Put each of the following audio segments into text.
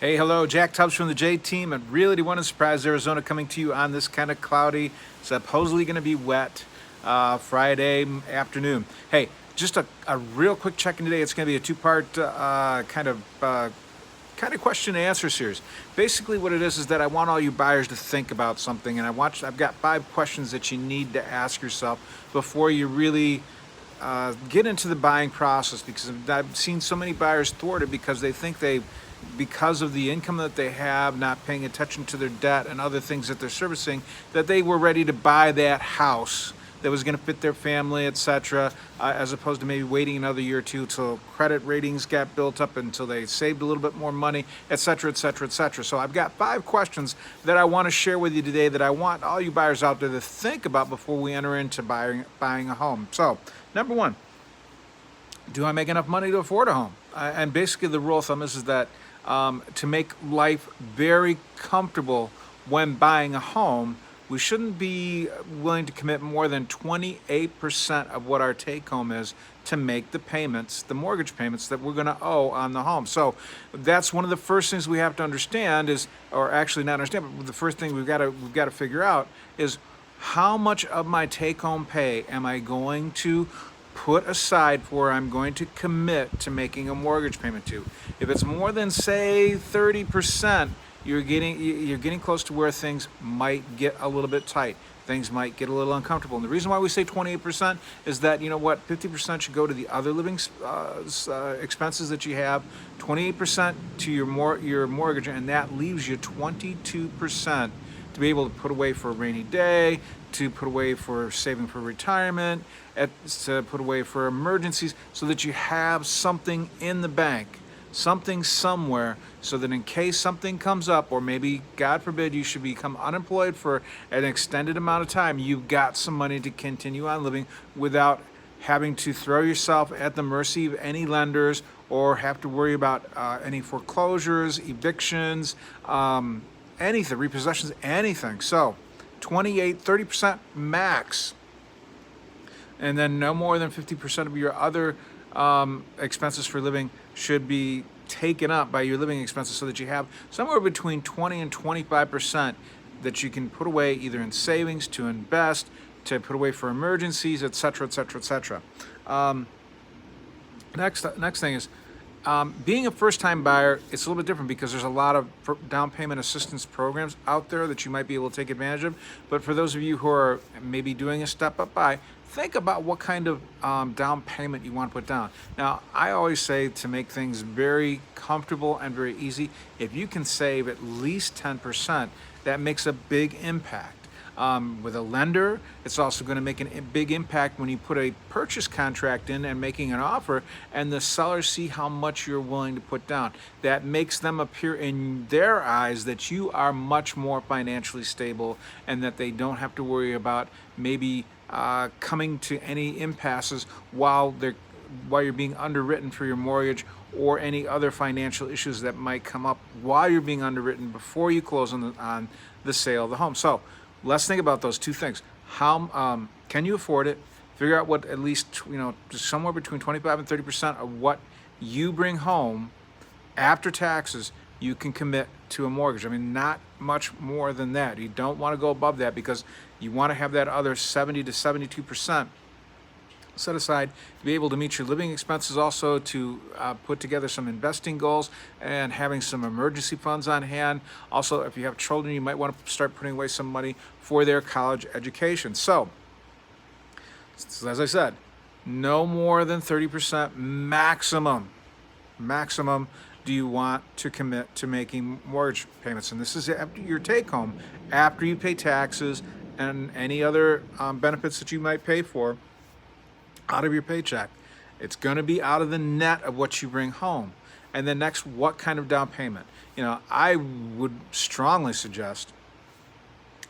Hey, hello, Jack Tubbs from the J Team at Realty One in Surprise, Arizona, coming to you on this kind of cloudy, supposedly going to be wet Friday afternoon. Hey, just a real quick check-in today. It's going to be a two-part kind of question and answer series. Basically, what it is that I want all you buyers to think about something, and I've got 5 questions that you need to ask yourself before you really get into the buying process, because I've seen so many buyers thwarted because they think because of the income that they have, not paying attention to their debt and other things that they're servicing, that they were ready to buy that house that was going to fit their family, etc., as opposed to maybe waiting another year or two till credit ratings got built up, until they saved a little bit more money, etc., etc., etc. So I've got 5 questions that I want to share with you today that I want all you buyers out there to think about before we enter into buying a home. So, number 1, do I make enough money to afford a home? And basically, the rule of thumb is that to make life very comfortable when buying a home, we shouldn't be willing to commit more than 28% of what our take home is to make the payments, the mortgage payments that we're going to owe on the home. So that's one of the first things we have to understand is, or actually not understand, but the first thing we've got to figure out is, how much of my take home pay am I going to put aside for, I'm going to commit to making a mortgage payment to. If it's more than, say, 30%, you're getting close to where things might get a little bit tight. Things might get a little uncomfortable. And the reason why we say 28% is that, 50% should go to the other living expenses that you have, 28% to your mortgage, and that leaves you 22% to be able to put away for a rainy day, to put away for saving for retirement, to put away for emergencies, so that you have something in the bank, something somewhere, so that in case something comes up, or maybe, God forbid, you should become unemployed for an extended amount of time, you've got some money to continue on living without having to throw yourself at the mercy of any lenders, or have to worry about any foreclosures, evictions, anything, repossessions, anything. So 30% max. And then no more than 50% of your other expenses for living should be taken up by your living expenses, so that you have somewhere between 20 and 25% that you can put away, either in savings, to invest, to put away for emergencies, etc., etc., etc. Next thing is, being a first-time buyer, it's a little bit different, because there's a lot of down payment assistance programs out there that you might be able to take advantage of. But for those of you who are maybe doing a step-up buy, think about what kind of down payment you want to put down. Now, I always say, to make things very comfortable and very easy, if you can save at least 10%, that makes a big impact. With a lender, it's also going to make a big impact when you put a purchase contract in and making an offer, and the sellers see how much you're willing to put down. That makes them appear in their eyes that you are much more financially stable, and that they don't have to worry about maybe coming to any impasses while you're being underwritten for your mortgage, or any other financial issues that might come up while you're being underwritten before you close on the sale of the home. So let's think about those 2 things. How can you afford it? Figure out what, at least, just somewhere between 25 and 30% of what you bring home after taxes you can commit to a mortgage. I mean, not much more than that. You don't want to go above that, because you want to have that other 70 to 72% set aside to be able to meet your living expenses, also to put together some investing goals, and having some emergency funds on hand. Also, if you have children, you might want to start putting away some money for their college education. So as I said, no more than 30% maximum do you want to commit to making mortgage payments. And this is after your take home, after you pay taxes and any other benefits that you might pay for out of your paycheck. It's going to be out of the net of what you bring home. And then next, what kind of down payment? I would strongly suggest,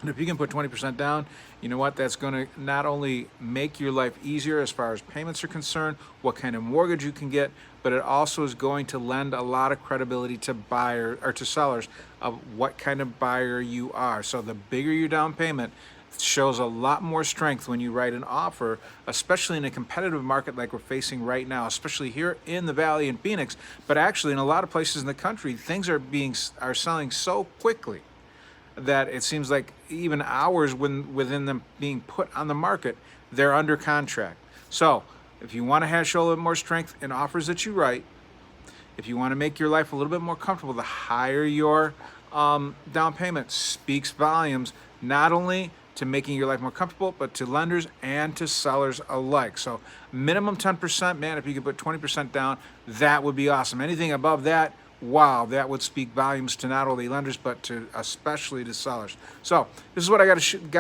and if you can put 20% down, you know what? That's going to not only make your life easier as far as payments are concerned, what kind of mortgage you can get, but it also is going to lend a lot of credibility to buyers, or to sellers, of what kind of buyer you are. So the bigger your down payment, shows a lot more strength when you write an offer, especially in a competitive market like we're facing right now, especially here in the Valley in Phoenix, but actually in a lot of places in the country, things are selling so quickly that it seems like even hours within them being put on the market, they're under contract. So if you want to show a little bit more strength in offers that you write, if you want to make your life a little bit more comfortable, the higher your down payment speaks volumes, not only to making your life more comfortable, but to lenders and to sellers alike. So minimum 10%, man, if you could put 20% down, that would be awesome. Anything above that, wow, that would speak volumes to not only lenders, but to especially to sellers. So this is what I got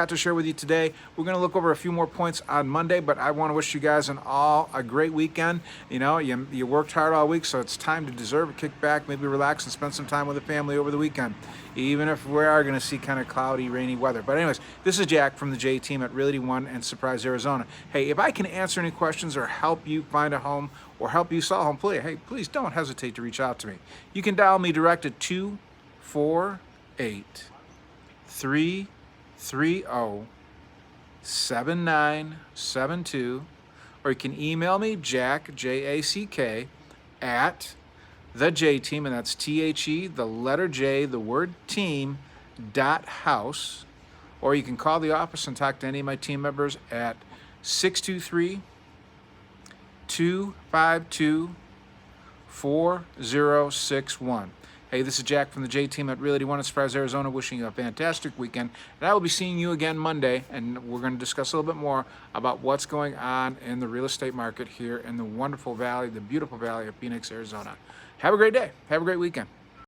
to share with you today. We're going to look over a few more points on Monday, but I want to wish you guys a great weekend. You know, you worked hard all week, so it's time to deserve a kick back, maybe relax and spend some time with the family over the weekend, even if we are going to see kind of cloudy, rainy weather. But anyways, this is Jack from the J team at Realty.1 and Surprise, Arizona. Hey, if I can answer any questions or help you find a home or help you sell a home, please don't hesitate to reach out to me. You can dial me direct at 248-330-7972, or you can email me, Jack, Jack, at the J team, and that's THE, the letter J, the word team, .house, or you can call the office and talk to any of my team members at 623-252-4061. Hey, this is Jack from the J team at Realty.1 in Surprise, Arizona, wishing you a fantastic weekend. And I will be seeing you again Monday, and we're going to discuss a little bit more about what's going on in the real estate market here in the wonderful valley, the beautiful valley of Phoenix, Arizona. Have a great day. Have a great weekend.